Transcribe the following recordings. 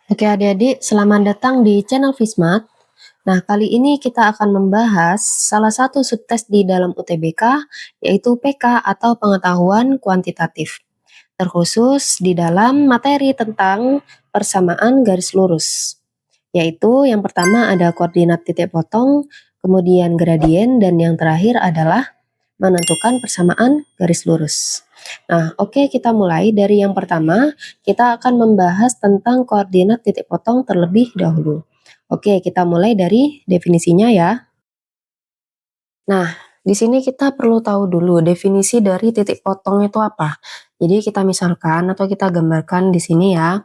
Oke adik-adik, selamat datang di channel Fismat. Nah, kali ini kita akan membahas salah satu subtes di dalam UTBK, yaitu PK atau pengetahuan kuantitatif. Terkhusus di dalam materi tentang persamaan garis lurus. Yaitu yang pertama ada koordinat titik potong, kemudian gradien, dan yang terakhir adalah menentukan persamaan garis lurus. Nah, oke, kita mulai dari yang pertama. Kita akan membahas tentang koordinat titik potong terlebih dahulu. Oke, kita mulai dari definisinya ya. Nah, di sini kita perlu tahu dulu definisi dari titik potong itu apa. Jadi kita misalkan atau kita gambarkan di sini ya.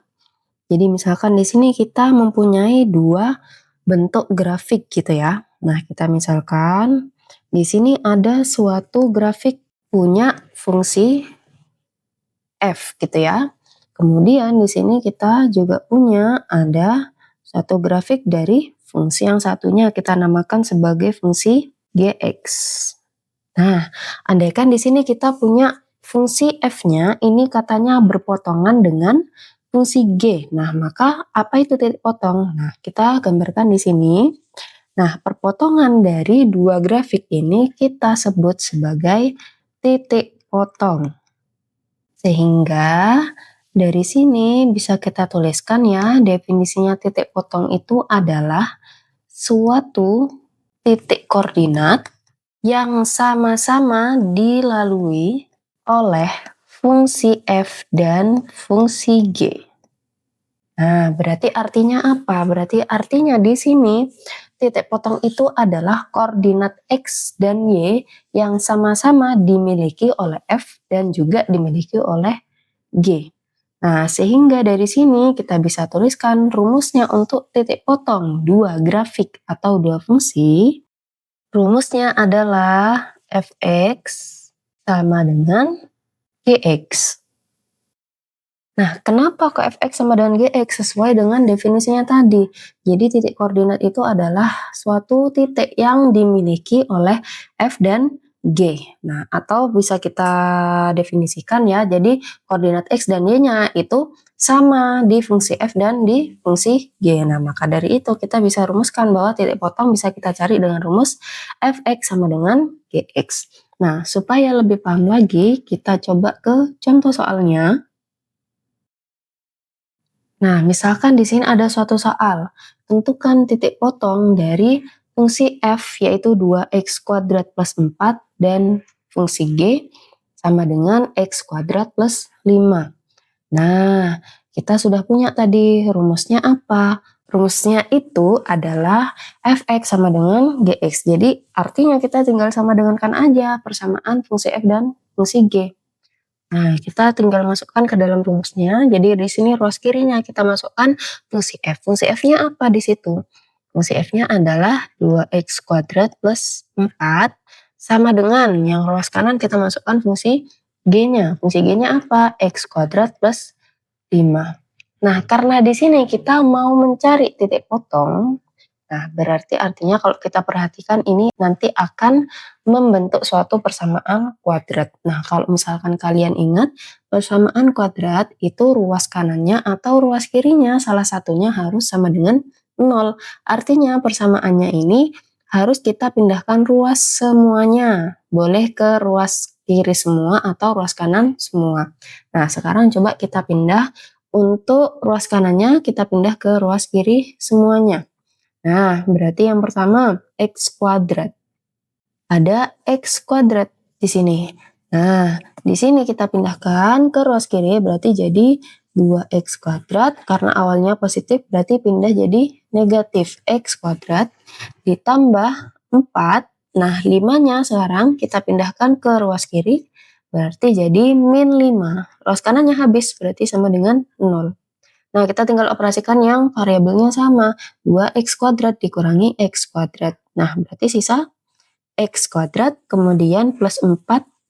Jadi misalkan di sini kita mempunyai dua bentuk grafik gitu ya. Nah, kita misalkan di sini ada suatu grafik punya fungsi f gitu ya. Kemudian di sini kita juga punya ada satu grafik dari fungsi yang satunya kita namakan sebagai fungsi gx. Nah, andaikan di sini kita punya fungsi f-nya ini katanya berpotongan dengan fungsi g. Nah, maka apa itu titik potong? Nah, kita gambarkan di sini. Nah, perpotongan dari dua grafik ini kita sebut sebagai titik potong. Sehingga dari sini bisa kita tuliskan ya, definisinya titik potong itu adalah suatu titik koordinat yang sama-sama dilalui oleh fungsi f dan fungsi g. Nah, berarti artinya apa? Berarti artinya di sini titik potong itu adalah koordinat x dan y yang sama-sama dimiliki oleh f dan juga dimiliki oleh g. Nah, sehingga dari sini kita bisa tuliskan rumusnya untuk titik potong dua grafik atau dua fungsi. Rumusnya adalah fx sama dengan gx. Nah, kenapa kok fx sama dengan gx? Sesuai dengan definisinya tadi. Jadi titik koordinat itu adalah suatu titik yang dimiliki oleh f dan g. Nah, atau bisa kita definisikan ya, jadi koordinat x dan y-nya itu sama di fungsi f dan di fungsi g. Nah, maka dari itu kita bisa rumuskan bahwa titik potong bisa kita cari dengan rumus fx sama dengan gx. Nah, supaya lebih paham lagi, kita coba ke contoh soalnya. Nah, misalkan di sini ada suatu soal. Tentukan titik potong dari fungsi f yaitu 2x kuadrat plus 4 dan fungsi g sama dengan x kuadrat plus 5. Nah, kita sudah punya tadi rumusnya apa? Rumusnya itu adalah fx sama dengan gx. Jadi artinya kita tinggal sama dengankan aja persamaan fungsi f dan fungsi g. Nah, kita tinggal masukkan ke dalam rumusnya. Jadi di sini ruas kirinya kita masukkan fungsi f. Fungsi f-nya apa di situ? Fungsi f-nya adalah 2x kuadrat plus 4 sama dengan yang ruas kanan kita masukkan fungsi g-nya. Fungsi g-nya apa? X kuadrat plus 5. Nah, karena di sini kita mau mencari titik potong, nah, berarti artinya kalau kita perhatikan ini nanti akan membentuk suatu persamaan kuadrat. Nah, kalau misalkan kalian ingat, persamaan kuadrat itu ruas kanannya atau ruas kirinya salah satunya harus sama dengan 0. Artinya persamaannya ini harus kita pindahkan ruas semuanya. Boleh ke ruas kiri semua atau ruas kanan semua. Nah, sekarang coba kita pindah untuk ruas kanannya, kita pindah ke ruas kiri semuanya. Nah, berarti yang pertama x kuadrat. Ada x kuadrat di sini. Nah, di sini kita pindahkan ke ruas kiri berarti jadi 2x kuadrat. Karena awalnya positif berarti pindah jadi negatif. X kuadrat ditambah 4. Nah, 5-nya sekarang kita pindahkan ke ruas kiri berarti jadi min 5. Ruas kanannya habis berarti sama dengan 0. Nah, kita tinggal operasikan yang variabelnya sama. 2x kuadrat dikurangi x kuadrat. Nah, berarti sisa x kuadrat kemudian plus 4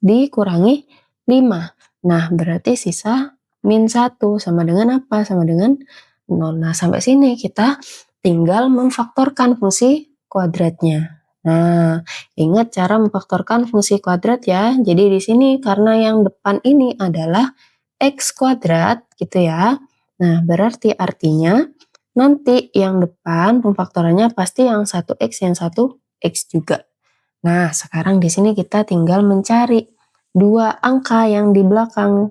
dikurangi 5. Nah, berarti sisa min 1 sama dengan apa? Sama dengan 0. Nah, sampai sini kita tinggal memfaktorkan fungsi kuadratnya. Nah, ingat cara memfaktorkan fungsi kuadrat ya. Jadi di sini karena yang depan ini adalah x kuadrat gitu ya. Nah, berarti artinya nanti yang depan pemfaktorannya pasti yang 1x, yang 1x juga. Nah, sekarang di sini kita tinggal mencari dua angka yang di belakang.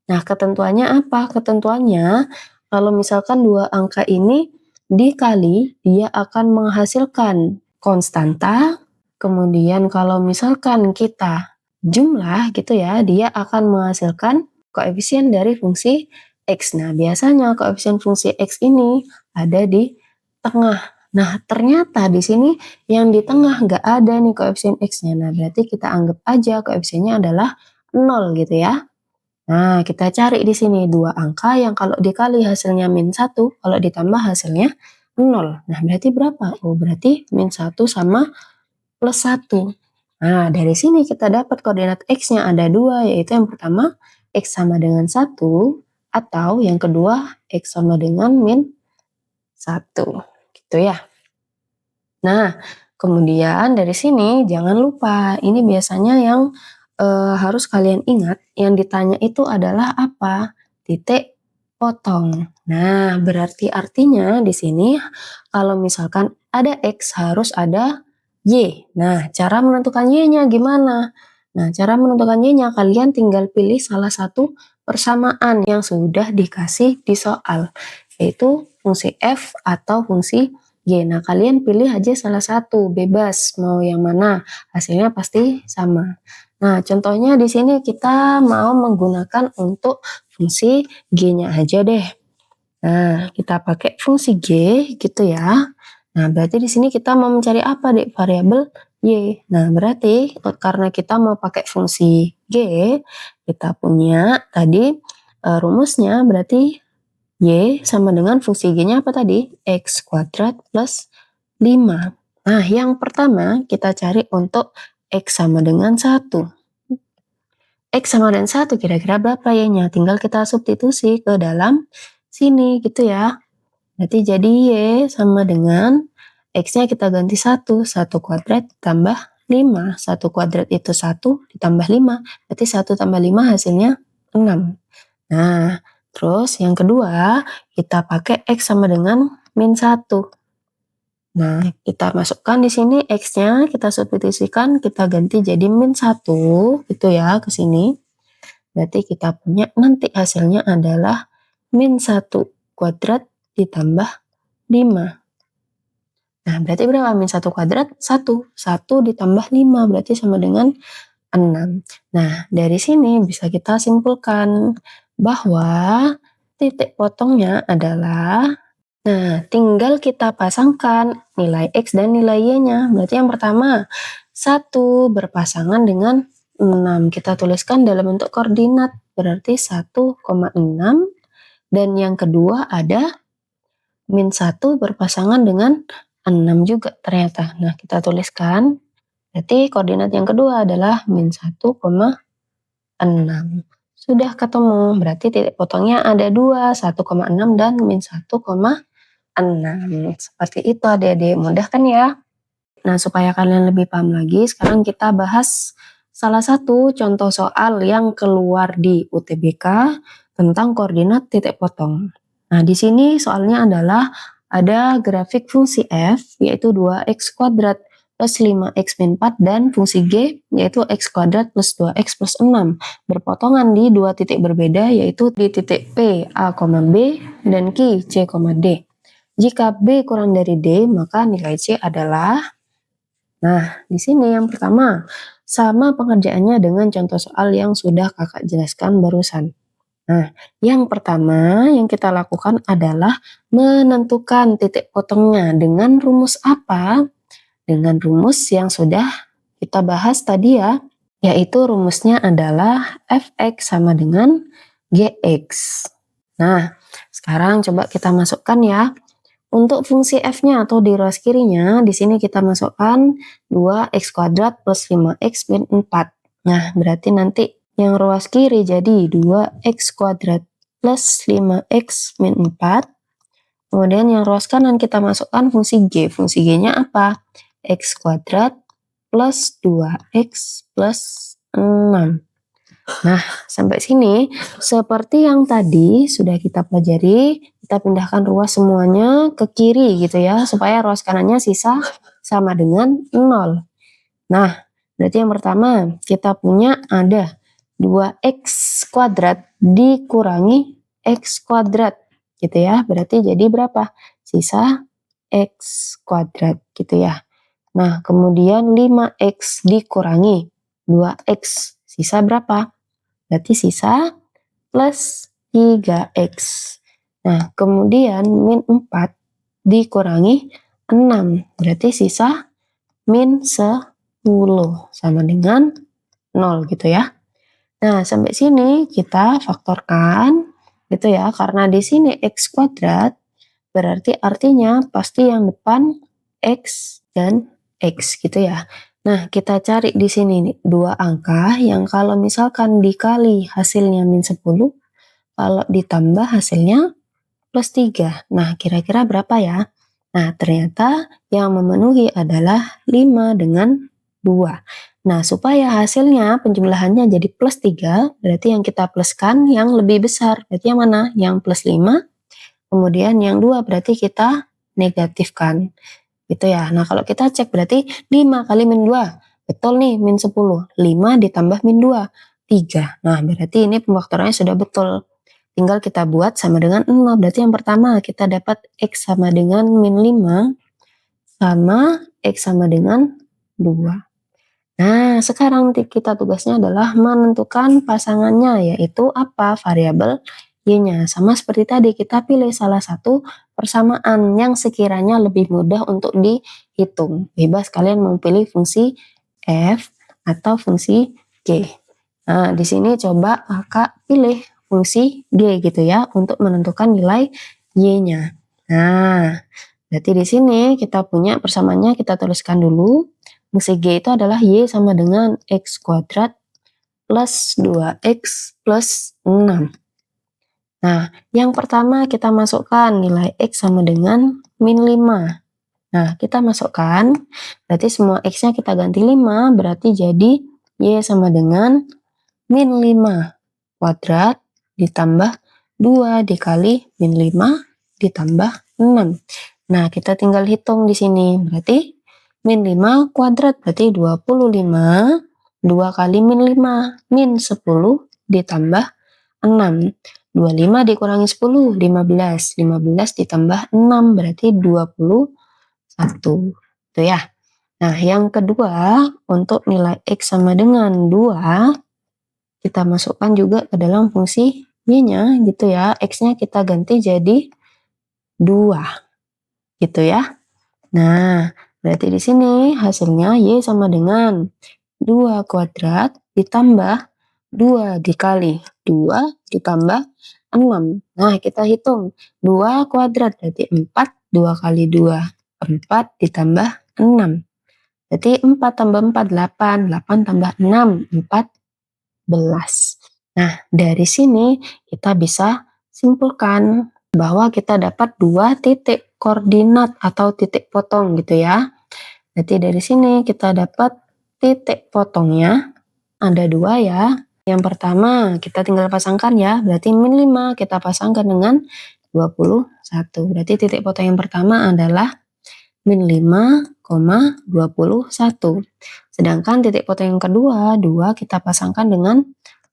Nah, ketentuannya apa? Ketentuannya kalau misalkan dua angka ini dikali, dia akan menghasilkan konstanta. Kemudian kalau misalkan kita jumlah gitu ya, dia akan menghasilkan koefisien dari fungsi X. Nah, biasanya koefisien fungsi X ini ada di tengah. Nah, ternyata di sini yang di tengah nggak ada nih koefisien X-nya. Nah, berarti kita anggap aja koefisiennya adalah 0 gitu ya. Nah, kita cari di sini dua angka yang kalau dikali hasilnya -1, kalau ditambah hasilnya 0. Nah, berarti berapa? Oh, berarti -1 sama +1. Nah, dari sini kita dapat koordinat X-nya ada dua, yaitu yang pertama X sama dengan 1, atau yang kedua X sama dengan -1. Gitu ya. Nah, kemudian dari sini jangan lupa, ini biasanya yang harus kalian ingat, yang ditanya itu adalah apa? Titik potong. Nah, berarti artinya di sini kalau misalkan ada X harus ada Y. Nah, cara menentukan Y-nya gimana? Nah, cara menentukan Y-nya kalian tinggal pilih salah satu persamaan yang sudah dikasih di soal, yaitu fungsi F atau fungsi Y. Nah, kalian pilih aja salah satu, bebas mau yang mana, hasilnya pasti sama. Nah, contohnya di sini kita mau menggunakan untuk fungsi G-nya aja deh. Nah, kita pakai fungsi G gitu ya. Nah, berarti di sini kita mau mencari apa deh? Variabel Y. Nah, berarti karena kita mau pakai fungsi G, kita punya tadi rumusnya berarti Y sama dengan fungsi G-nya apa tadi? X kuadrat plus 5. Nah, yang pertama kita cari untuk X sama dengan 1. X sama dengan 1 kira-kira berapa Y-nya? Tinggal kita substitusi ke dalam sini gitu ya. Berarti jadi Y sama dengan X-nya kita ganti 1. 1 kuadrat tambah 5. 1 kuadrat itu 1 ditambah 5. Berarti 1 tambah 5 hasilnya 6. Nah, terus yang kedua, kita pakai X sama dengan -1. Nah, kita masukkan di sini X-nya, kita substitusikan, kita ganti jadi -1, gitu ya, ke sini. Berarti kita punya nanti hasilnya adalah -1 kuadrat ditambah 5. Nah, berarti berapa? -1 kuadrat? 1. 1 ditambah 5, berarti sama dengan 6. Nah, dari sini bisa kita simpulkan bahwa titik potongnya adalah, nah, tinggal kita pasangkan nilai X dan nilai Y-nya. Berarti yang pertama, 1 berpasangan dengan 6. Kita tuliskan dalam bentuk koordinat, berarti 1,6. Dan yang kedua ada -1 berpasangan dengan 6 juga ternyata. Nah, kita tuliskan. Berarti koordinat yang kedua adalah -1,6. Sudah ketemu, berarti titik potongnya ada 2, 1,6 dan -1,6. Seperti itu adik-adik, mudah kan ya? Nah, supaya kalian lebih paham lagi, sekarang kita bahas salah satu contoh soal yang keluar di UTBK tentang koordinat titik potong. Nah, di sini soalnya adalah ada grafik fungsi F, yaitu 2x kuadrat plus 5x min 4, dan fungsi G, yaitu x kuadrat plus 2x plus 6, berpotongan di dua titik berbeda, yaitu di titik P, A, B, dan Q, C, D. Jika B kurang dari D, maka nilai C adalah, nah, di sini yang pertama, sama pengerjaannya dengan contoh soal yang sudah kakak jelaskan barusan. Nah, yang pertama yang kita lakukan adalah menentukan titik potongnya dengan rumus apa? Dengan rumus yang sudah kita bahas tadi ya, yaitu rumusnya adalah fx sama dengan gx. Nah, sekarang coba kita masukkan ya. Untuk fungsi f-nya atau di ruas kirinya, di sini kita masukkan 2x kuadrat plus 5x min 4. Nah, berarti nanti yang ruas kiri jadi 2x kuadrat plus 5x min 4. Kemudian yang ruas kanan kita masukkan fungsi G. Fungsi G-nya apa? X kuadrat plus 2x plus 6. Nah, sampai sini seperti yang tadi sudah kita pelajari, kita pindahkan ruas semuanya ke kiri gitu ya, supaya ruas kanannya sisa sama dengan 0. Nah, berarti yang pertama kita punya ada 2x kuadrat dikurangi x kuadrat gitu ya. Berarti jadi berapa? Sisa x kuadrat gitu ya. Nah, kemudian 5x dikurangi 2x. Sisa berapa? Berarti sisa plus 3x. Nah, kemudian min 4 dikurangi 6. Berarti sisa min 10 sama dengan 0 gitu ya. Nah, sampai sini kita faktorkan gitu ya. Karena di sini x kuadrat berarti artinya pasti yang depan x dan x gitu ya. Nah, kita cari di sini nih dua angka yang kalau misalkan dikali hasilnya min 10, kalau ditambah hasilnya plus 3. Nah, kira-kira berapa ya? Nah, ternyata yang memenuhi adalah 5 dengan 2. Nah, supaya hasilnya penjumlahannya jadi plus 3, berarti yang kita pluskan yang lebih besar. Berarti yang mana? Yang plus 5. Kemudian yang 2 berarti kita negatifkan. Gitu ya. Nah, kalau kita cek berarti 5 kali min 2. Betul nih, min 10. 5 ditambah min 2. 3. Nah, berarti ini pemfaktorannya sudah betul. Tinggal kita buat sama dengan 0. Berarti yang pertama kita dapat X sama dengan min 5 sama X sama dengan 2. Nah, sekarang kita tugasnya adalah menentukan pasangannya, yaitu apa? Variabel Y-nya. Sama seperti tadi, kita pilih salah satu persamaan yang sekiranya lebih mudah untuk dihitung. Bebas kalian mau pilih fungsi F atau fungsi G. Nah, di sini coba kakak pilih fungsi G gitu ya, untuk menentukan nilai Y-nya. Nah, berarti di sini kita punya persamaannya, kita tuliskan dulu. Fungsi G itu adalah Y sama dengan X kuadrat plus 2X plus 6. Nah, yang pertama kita masukkan nilai X sama dengan min 5. Nah, kita masukkan, berarti semua X-nya kita ganti 5, berarti jadi Y sama dengan min 5 kuadrat ditambah 2 dikali min 5 ditambah 6. Nah, kita tinggal hitung di sini. Berarti min 5 kuadrat berarti 25. 2 kali min 5, min 10 ditambah 6. 25 dikurangi 10, 15. 15 ditambah 6 berarti 21. Itu ya. Nah, yang kedua, untuk nilai X sama dengan 2, kita masukkan juga ke dalam fungsi Y-nya gitu ya. X-nya kita ganti jadi 2 gitu ya. Nah, berarti di sini hasilnya Y sama dengan 2 kuadrat ditambah 2 dikali 2 ditambah 6. Nah, kita hitung. 2 kuadrat berarti 4, 2 kali 2, 4 ditambah 6. Berarti 4 tambah 4, 8, 8 tambah 6, 14. Nah, dari sini kita bisa simpulkan bahwa kita dapat 2 titik koordinat atau titik potong gitu ya. Berarti dari sini kita dapat titik potongnya ada 2 ya. Yang pertama kita tinggal pasangkan ya, berarti min 5 kita pasangkan dengan 21. Berarti titik potong yang pertama adalah min 5,21. Sedangkan titik potong yang kedua, 2 kita pasangkan dengan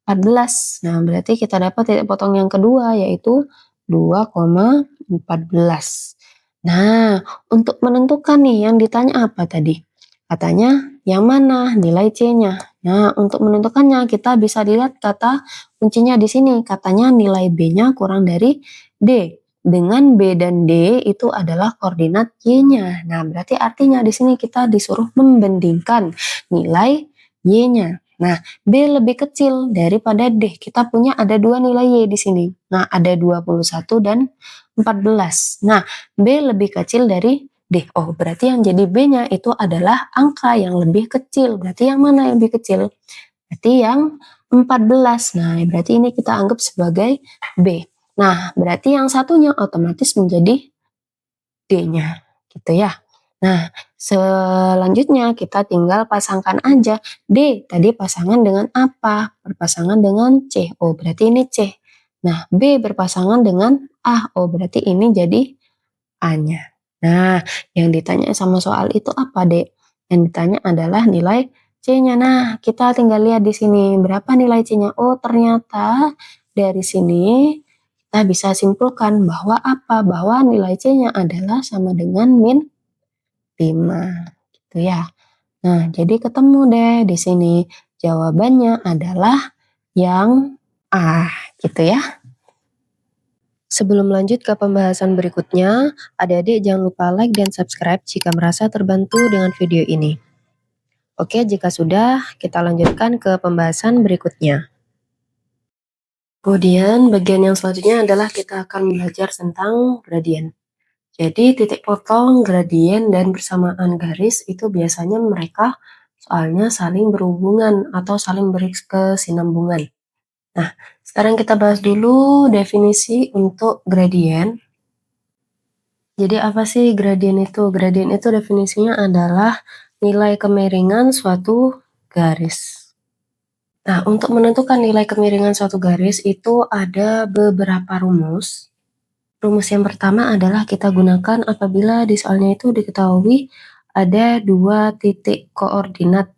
14. Nah, berarti kita dapat titik potong yang kedua yaitu 2,14. Nah, untuk menentukan nih yang ditanya apa tadi? Katanya yang mana nilai C-nya. Nah, untuk menentukannya kita bisa lihat kata kuncinya di sini. Katanya nilai B-nya kurang dari D. Dengan B dan D itu adalah koordinat Y-nya. Nah, berarti artinya di sini kita disuruh membandingkan nilai Y-nya. Nah, B lebih kecil daripada D. Kita punya ada 2 nilai Y di sini. Nah, ada 21 dan 14. Nah, B lebih kecil dari D. Oh, berarti yang jadi B-nya itu adalah angka yang lebih kecil. Berarti yang mana yang lebih kecil? Berarti yang 14. Nah, berarti ini kita anggap sebagai B. Nah, berarti yang satunya otomatis menjadi D-nya. Gitu ya. Nah, selanjutnya kita tinggal pasangkan aja. D tadi pasangan dengan apa? Berpasangan dengan C. Oh, berarti ini C. Nah, B berpasangan dengan A. Oh, berarti ini jadi A-nya. Nah, yang ditanya sama soal itu apa, Dek? Yang ditanya adalah nilai C-nya. Nah, kita tinggal lihat di sini berapa nilai C-nya. Oh, ternyata dari sini kita bisa simpulkan bahwa apa? Bahwa nilai C-nya adalah sama dengan min 5. Gitu ya. Nah, jadi ketemu deh di sini. Jawabannya adalah yang A, gitu ya. Sebelum lanjut ke pembahasan berikutnya, adik-adik jangan lupa like dan subscribe jika merasa terbantu dengan video ini. Oke, jika sudah, kita lanjutkan ke pembahasan berikutnya. Kemudian, bagian yang selanjutnya adalah kita akan belajar tentang gradien. Jadi, titik potong, gradien, dan bersamaan garis itu biasanya mereka soalnya saling berhubungan atau saling berkesinambungan. Nah, sekarang kita bahas dulu definisi untuk gradien. Jadi apa sih gradien itu? Gradien itu definisinya adalah nilai kemiringan suatu garis. Nah, untuk menentukan nilai kemiringan suatu garis itu ada beberapa rumus. Rumus yang pertama adalah kita gunakan apabila di soalnya itu diketahui ada dua titik koordinat.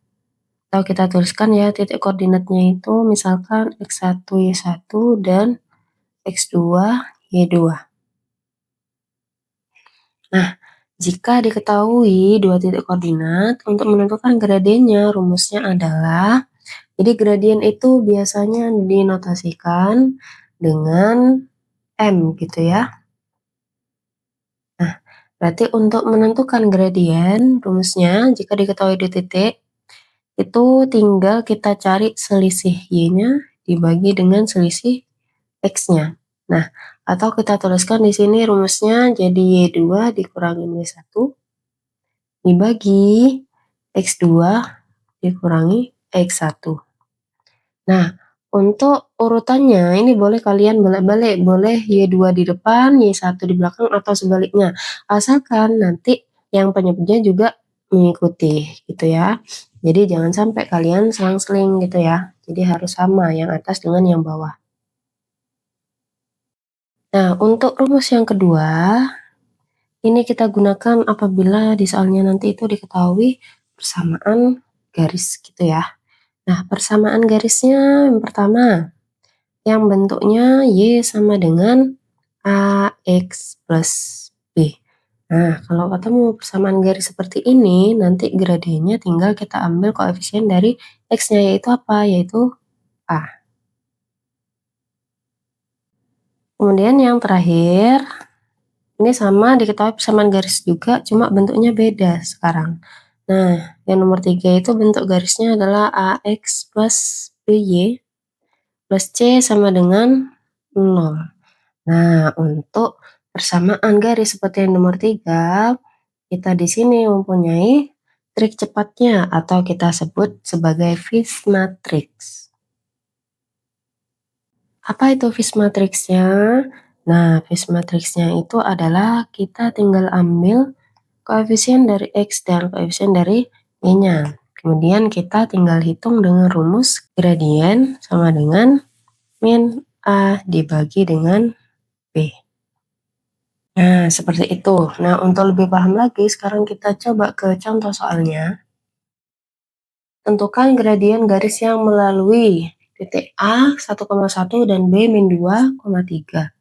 Atau kita tuliskan ya titik koordinatnya itu misalkan x1, y1 dan x2, y2. Nah, jika diketahui dua titik koordinat, untuk menentukan gradiennya rumusnya adalah, jadi gradien itu biasanya dinotasikan dengan M gitu ya. Nah, berarti untuk menentukan gradien rumusnya jika diketahui dua titik, itu tinggal kita cari selisih Y-nya dibagi dengan selisih X-nya. Nah, atau kita tuliskan di sini rumusnya jadi Y2 dikurangi Y1 dibagi X2 dikurangi X1. Nah, untuk urutannya ini boleh kalian bolak-balik, boleh Y2 di depan, Y1 di belakang atau sebaliknya. Asalkan nanti yang penyebutnya juga mengikuti gitu ya. Jadi jangan sampai kalian selang-seling gitu ya. Jadi harus sama yang atas dengan yang bawah. Nah, untuk rumus yang kedua, ini kita gunakan apabila di soalnya nanti itu diketahui persamaan garis gitu ya. Nah, persamaan garisnya yang pertama, yang bentuknya Y sama dengan AX plus B. Nah, kalau ketemu persamaan garis seperti ini, nanti gradiennya tinggal kita ambil koefisien dari X-nya, yaitu apa? Yaitu A. Kemudian yang terakhir, ini sama diketahui persamaan garis juga, cuma bentuknya beda sekarang. Nah, yang nomor 3 itu bentuk garisnya adalah AX plus BY plus C sama dengan 0. Nah, untuk persamaan garis seperti yang nomor 3, kita di sini mempunyai trik cepatnya atau kita sebut sebagai Fish matrix. Apa itu Fish matrixnya? Nah, Fish matrixnya itu adalah kita tinggal ambil koefisien dari X dan koefisien dari Y-nya. Kemudian kita tinggal hitung dengan rumus gradien sama dengan min A dibagi dengan B. Nah, seperti itu. Nah, untuk lebih paham lagi, sekarang kita coba ke contoh soalnya. Tentukan gradien garis yang melalui titik A 1,1 dan B min 2,3.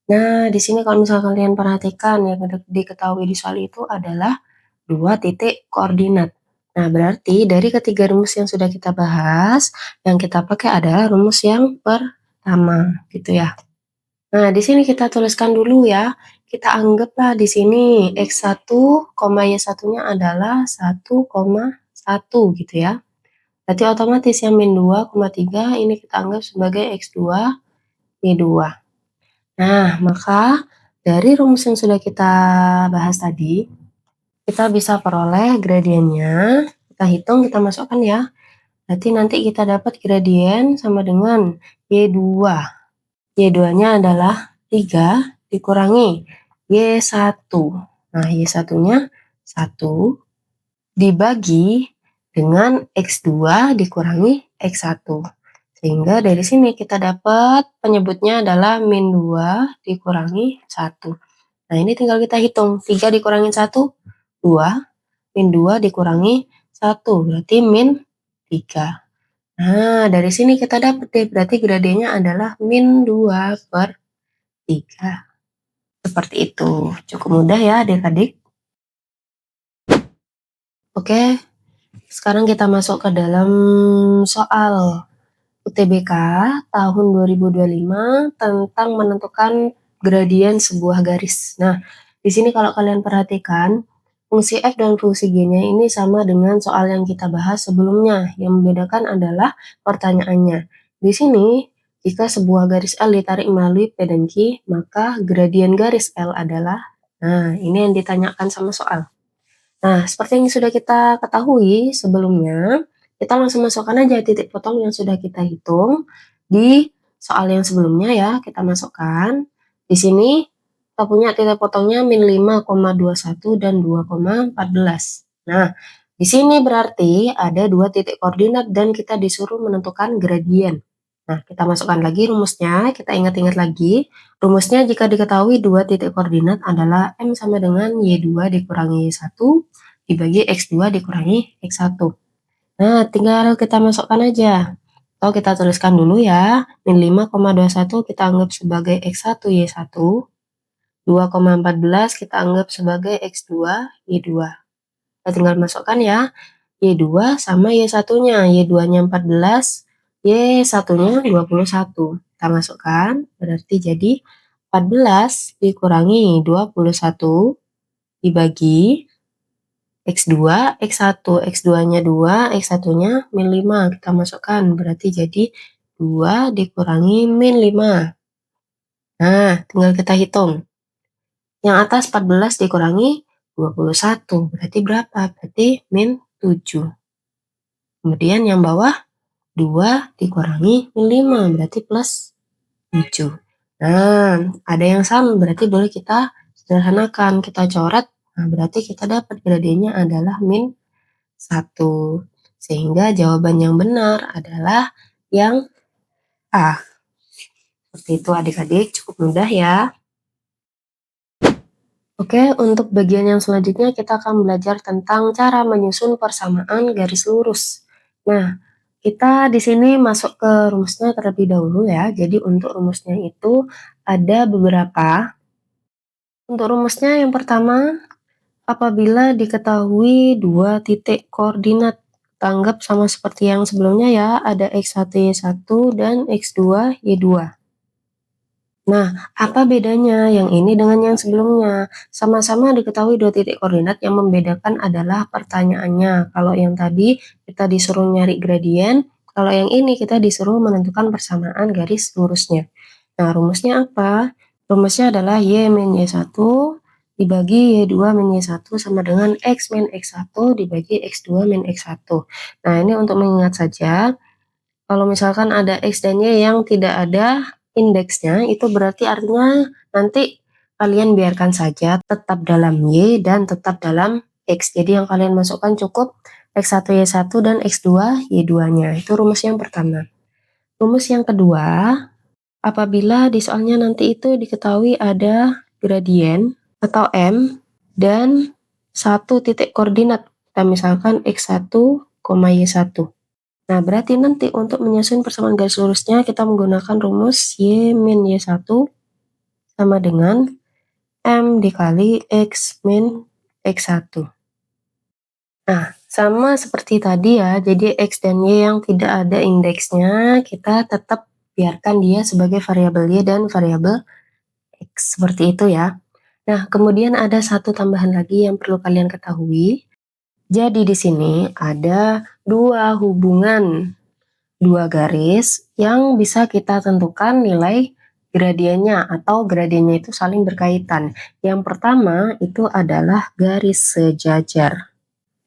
Nah, di sini kalau misalnya kalian perhatikan yang diketahui di soal itu adalah dua titik koordinat. Nah, berarti dari ketiga rumus yang sudah kita bahas, yang kita pakai adalah rumus yang pertama, gitu ya. Nah, di sini kita tuliskan dulu ya. Kita anggaplah di sini X1, Y1-nya adalah 1,1 gitu ya. Berarti otomatis yang min 2,3 ini kita anggap sebagai X2, Y2. Nah, maka dari rumus yang sudah kita bahas tadi, kita bisa peroleh gradiennya. Kita hitung, kita masukkan ya. Berarti nanti kita dapat gradien sama dengan Y2. Y2-nya adalah 3 dikurangi Y1. Nah, Y1-nya 1 dibagi dengan X2 dikurangi X1. Sehingga dari sini kita dapat penyebutnya adalah min 2 dikurangi 1. Nah, ini tinggal kita hitung. 3 dikurangi 1, 2. Min 2 dikurangi 1, berarti min 3. Nah, dari sini kita dapat deh, berarti gradiennya adalah min 2/3. Seperti itu. Cukup mudah ya adik-adik. Oke, sekarang kita masuk ke dalam soal UTBK tahun 2025 tentang menentukan gradien sebuah garis. Nah, di sini kalau kalian perhatikan, fungsi F dan fungsi G-nya ini sama dengan soal yang kita bahas sebelumnya. Yang membedakan adalah pertanyaannya. Di sini, jika sebuah garis L ditarik melalui P dan Q, maka gradien garis L adalah, nah ini yang ditanyakan sama soal. Nah, seperti yang sudah kita ketahui sebelumnya, kita langsung masukkan aja titik potong yang sudah kita hitung di soal yang sebelumnya ya, kita masukkan. Di sini kita punya titik potongnya min 5,21 dan 2,14. Nah, di sini berarti ada dua titik koordinat dan kita disuruh menentukan gradien. Nah, kita masukkan lagi rumusnya, kita ingat-ingat lagi. Rumusnya jika diketahui dua titik koordinat adalah M sama dengan Y2 dikurangi Y1 dibagi X2 dikurangi X1. Nah, tinggal kita masukkan aja. Atau kita tuliskan dulu ya. Min 5,21 kita anggap sebagai X1 Y1. 2,14 kita anggap sebagai X2 Y2. Kita tinggal masukkan ya. Y2 sama Y1-nya. Y2-nya 14, Y1-nya 21. Kita masukkan, berarti jadi 14 dikurangi 21 dibagi X2, X1, X2-nya 2, X1-nya min 5. Kita masukkan, berarti jadi 2 dikurangi min 5. Nah, tinggal kita hitung. Yang atas 14 dikurangi 21, berarti berapa? Berarti min 7. Kemudian yang bawah 2 dikurangi min 5, berarti plus 7. Nah, ada yang sama, berarti boleh kita sederhanakan, kita coret. Nah, berarti kita dapat gradiennya adalah min 1. Sehingga jawaban yang benar adalah yang A. Seperti itu adik-adik, cukup mudah ya. Oke, untuk bagian yang selanjutnya kita akan belajar tentang cara menyusun persamaan garis lurus. Nah, kita di sini masuk ke rumusnya terlebih dahulu ya. Jadi untuk rumusnya itu ada beberapa. Untuk rumusnya yang pertama, apabila diketahui dua titik koordinat, kita anggap sama seperti yang sebelumnya ya, ada X1 Y1 dan X2 Y2. Nah, apa bedanya yang ini dengan yang sebelumnya? Sama-sama diketahui dua titik koordinat, yang membedakan adalah pertanyaannya. Kalau yang tadi kita disuruh nyari gradien, kalau yang ini kita disuruh menentukan persamaan garis lurusnya. Nah, rumusnya apa? Rumusnya adalah Y min Y1 dibagi Y2 min Y1 sama dengan X min X1 dibagi X2 min X1. Nah, ini untuk mengingat saja, kalau misalkan ada X dan Y yang tidak ada indeksnya, itu berarti artinya nanti kalian biarkan saja tetap dalam Y dan tetap dalam X. Jadi yang kalian masukkan cukup X1 Y1 dan X2 Y2-nya. Itu rumus yang pertama. Rumus yang kedua, apabila di soalnya nanti itu diketahui ada gradien atau M dan satu titik koordinat. Kita misalkan X1, Y1. Nah, berarti nanti untuk menyusun persamaan garis lurusnya kita menggunakan rumus Y min Y1 sama dengan M dikali X min X1. Nah, sama seperti tadi ya, jadi X dan Y yang tidak ada indeksnya, kita tetap biarkan dia sebagai variabel Y dan variabel X, seperti itu ya. Nah, kemudian ada satu tambahan lagi yang perlu kalian ketahui. Jadi di sini ada dua hubungan, dua garis yang bisa kita tentukan nilai gradiennya atau gradiennya itu saling berkaitan. Yang pertama itu adalah garis sejajar.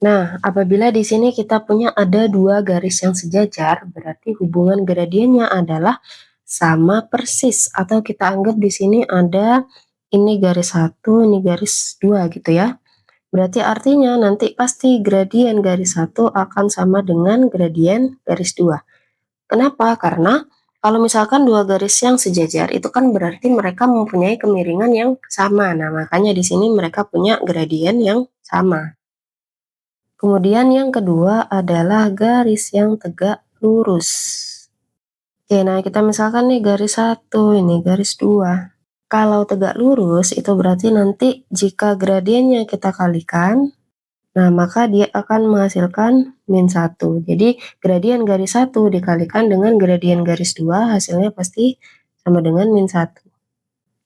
Nah, apabila di sini kita punya ada dua garis yang sejajar, berarti hubungan gradiennya adalah sama persis, atau kita anggap di sini ada ini garis 1, ini garis 2 gitu ya. Berarti artinya nanti pasti gradien garis 1 akan sama dengan gradien garis 2. Kenapa? Karena kalau misalkan dua garis yang sejajar itu kan berarti mereka mempunyai kemiringan yang sama. Nah, makanya di sini mereka punya gradien yang sama. Kemudian yang kedua adalah garis yang tegak lurus. Oke, nah kita misalkan nih garis satu, ini garis dua. Kalau tegak lurus itu berarti nanti jika gradiennya kita kalikan, nah maka dia akan menghasilkan min satu. Jadi gradien garis satu dikalikan dengan gradien garis dua, hasilnya pasti sama dengan min satu.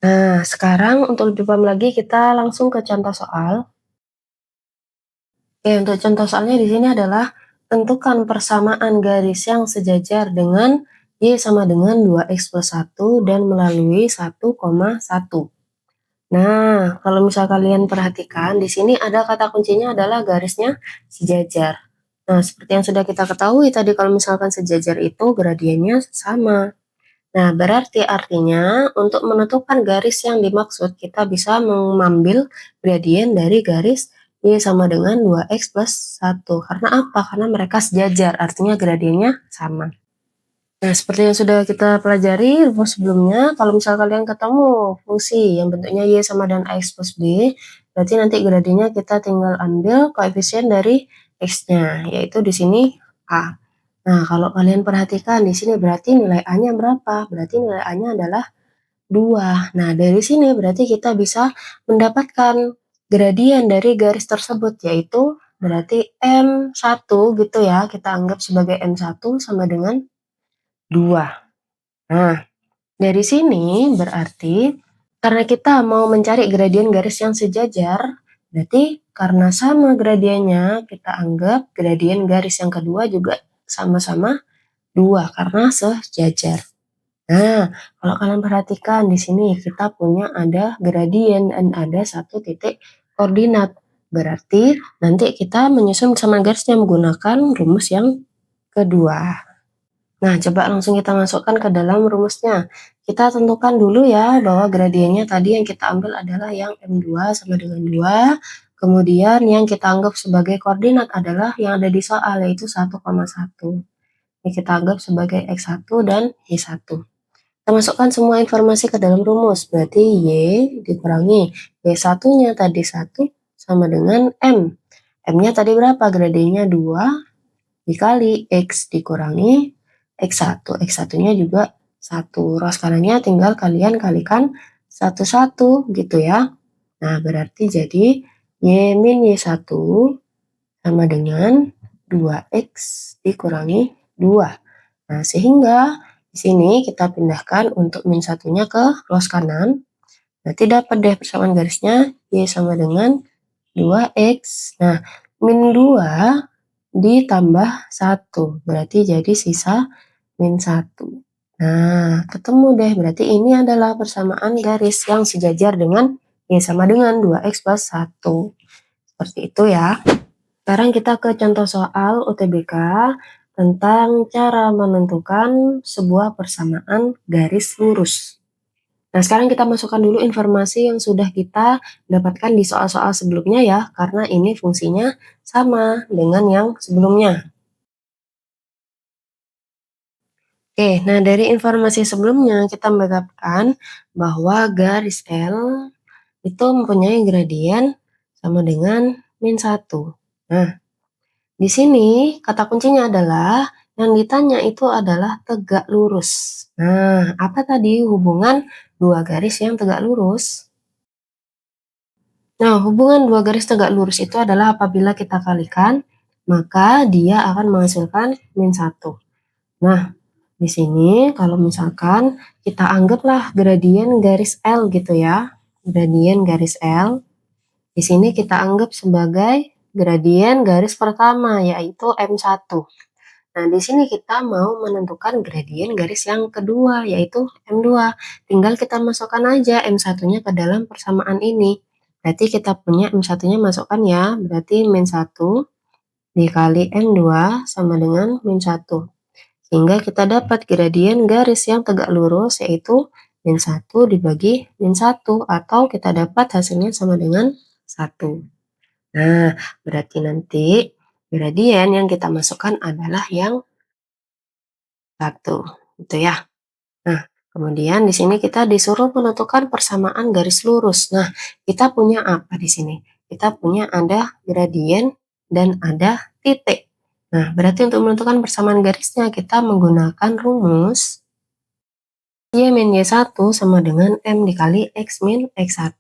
Nah, sekarang untuk lebih paham lagi kita langsung ke contoh soal. Oke, untuk contoh soalnya di sini adalah tentukan persamaan garis yang sejajar dengan Y sama dengan 2X plus 1 dan melalui 1,1. Nah, kalau misal kalian perhatikan, di sini ada kata kuncinya adalah garisnya sejajar. Nah, seperti yang sudah kita ketahui tadi kalau misalkan sejajar itu gradiennya sama. Nah, berarti artinya untuk menentukan garis yang dimaksud, kita bisa mengambil gradien dari garis Y sama dengan 2X plus 1. Karena apa? Karena mereka sejajar, artinya gradiennya sama. Nah, seperti yang sudah kita pelajari rumus sebelumnya, kalau misal kalian ketemu fungsi yang bentuknya Y sama dengan AX plus B, berarti nanti gradiennya kita tinggal ambil koefisien dari X-nya, yaitu di sini A. Nah, kalau kalian perhatikan di sini berarti nilai A-nya berapa? Berarti nilai A-nya adalah 2. Nah, dari sini berarti kita bisa mendapatkan gradien dari garis tersebut, yaitu berarti M1 gitu ya, kita anggap sebagai M1 sama dengan 2. Nah, dari sini berarti karena kita mau mencari gradien garis yang sejajar, berarti karena sama gradiennya, kita anggap gradien garis yang kedua juga sama-sama 2 karena sejajar. Nah, kalau kalian perhatikan di sini kita punya ada gradien dan ada satu titik koordinat. Berarti nanti kita menyusun sama garisnya menggunakan rumus yang kedua. Nah, coba langsung kita masukkan ke dalam rumusnya. Kita tentukan dulu ya bahwa gradiennya tadi yang kita ambil adalah yang M2 sama dengan 2. Kemudian yang kita anggap sebagai koordinat adalah yang ada di soal yaitu 1,1. Ini kita anggap sebagai X1 dan Y1. Kita masukkan semua informasi ke dalam rumus. Berarti Y dikurangi Y1-nya tadi 1 sama dengan M. M-nya tadi berapa? Gradiennya 2 dikali X dikurangi X1. X1-nya juga 1. Ruas kanannya tinggal kalian kalikan 1-1 gitu ya. Nah, berarti jadi Y min Y1 sama dengan 2X dikurangi 2. Nah, sehingga di sini kita pindahkan untuk min satunya ke ruas kanan. Berarti dapat deh persamaan garisnya Y sama dengan 2X. Nah, min 2 ditambah 1. Berarti jadi sisa min 1. Nah, ketemu deh. Berarti ini adalah persamaan garis yang sejajar dengan Y sama dengan 2X plus 1. Seperti itu ya. Sekarang kita ke contoh soal UTBK tentang cara menentukan sebuah persamaan garis lurus. Nah, sekarang kita masukkan dulu informasi yang sudah kita dapatkan di soal-soal sebelumnya ya, karena ini fungsinya sama dengan yang sebelumnya. Oke, nah dari informasi sebelumnya kita mendapatkan bahwa garis L itu mempunyai gradien sama dengan min 1. Nah, di sini kata kuncinya adalah yang ditanya itu adalah tegak lurus. Nah, apa tadi hubungan dua garis yang tegak lurus? Nah, hubungan dua garis tegak lurus itu adalah apabila kita kalikan, maka dia akan menghasilkan min 1. Nah, di sini kalau misalkan kita anggaplah gradien garis L gitu ya. Gradien garis L. Di sini kita anggap sebagai gradien garis pertama yaitu M1. Nah, di sini kita mau menentukan gradien garis yang kedua yaitu M2. Tinggal kita masukkan aja M1-nya ke dalam persamaan ini. Berarti kita punya M1-nya masukkan ya. Berarti min 1 dikali M2 sama dengan min 1. Sehingga kita dapat gradien garis yang tegak lurus yaitu min 1 dibagi min 1 atau kita dapat hasilnya sama dengan 1. Nah, berarti nanti gradien yang kita masukkan adalah yang 1, gitu ya. Nah, kemudian di sini kita disuruh menentukan persamaan garis lurus. Nah, kita punya apa di sini? Kita punya ada gradien dan ada titik. Nah, berarti untuk menentukan persamaan garisnya kita menggunakan rumus Y min Y1 sama dengan M dikali X min X1.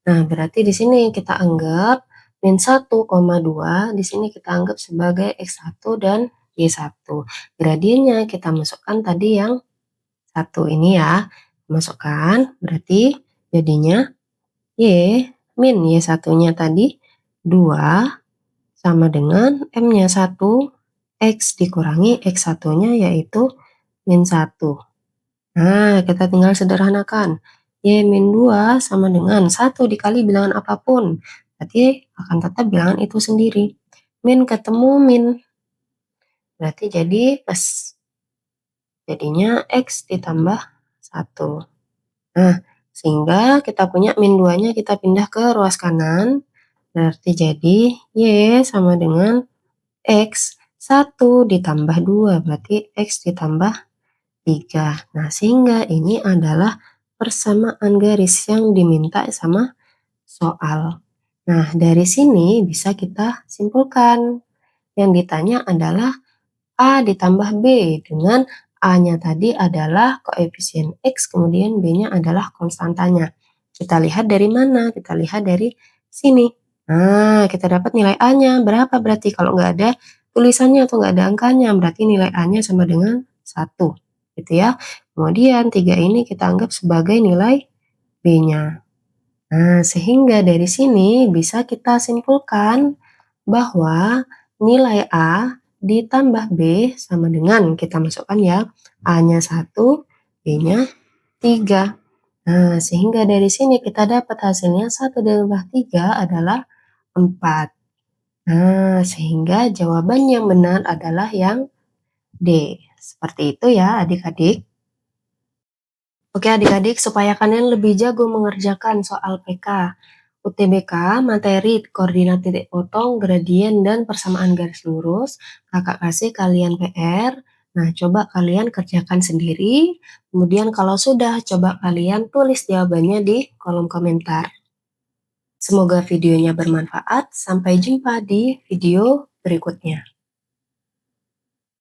Nah, berarti di sini kita anggap min 1,2 di sini kita anggap sebagai X1 dan Y1. Gradiennya kita masukkan tadi yang 1 ini ya. Masukkan, berarti jadinya Y min Y1-nya tadi 2 sama dengan M-nya 1, X dikurangi X1-nya yaitu min 1. Nah, kita tinggal sederhanakan. Y min 2 sama dengan 1 dikali bilangan apapun. Berarti akan tetap bilangan itu sendiri. Min ketemu min. Berarti jadi plus. Jadinya X ditambah 1. Nah, sehingga kita punya min 2-nya kita pindah ke ruas kanan. Berarti jadi Y sama dengan X 1 ditambah 2. Berarti X ditambah 3. Nah, sehingga ini adalah persamaan garis yang diminta sama soal. Nah, dari sini bisa kita simpulkan. Yang ditanya adalah A ditambah B dengan A-nya tadi adalah koefisien X, kemudian B-nya adalah konstantanya. Kita lihat dari mana? Kita lihat dari sini. Nah, kita dapat nilai A-nya. Berapa berarti? Kalau nggak ada tulisannya atau nggak ada angkanya, berarti nilai A-nya sama dengan 1. Gitu ya. Kemudian 3 ini kita anggap sebagai nilai B-nya. Nah, sehingga dari sini bisa kita simpulkan bahwa nilai A ditambah B sama dengan kita masukkan ya, A-nya 1, B-nya 3. Nah, sehingga dari sini kita dapat hasilnya 1 ditambah 3 adalah 4. Nah, sehingga jawaban yang benar adalah yang D. Seperti itu ya adik-adik. Oke adik-adik, supaya kalian lebih jago mengerjakan soal PK, UTBK, materi koordinat titik potong, gradien, dan persamaan garis lurus, kakak kasih kalian PR. Nah, coba kalian kerjakan sendiri. Kemudian kalau sudah, coba kalian tulis jawabannya di kolom komentar. Semoga videonya bermanfaat. Sampai jumpa di video berikutnya.